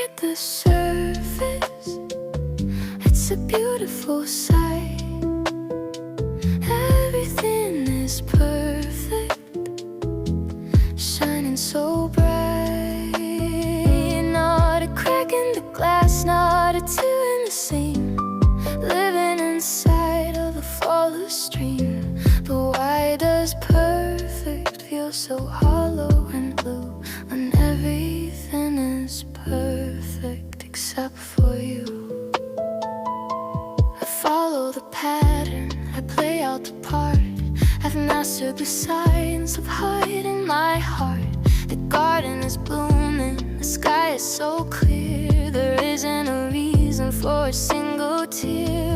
beneath the surface, it's a beautiful sight. Everything is perfect, shining so bright. Not a crack in the glass, not a tear in the seam. Living inside of a flawless stream. But why does perfect feel so hollow and blue when everything is perfect except for you? I follow the pattern, I play out the part. I've mastered the science of hiding my heart. The garden is blooming, the sky is so clear. There isn't a reason for a single tear.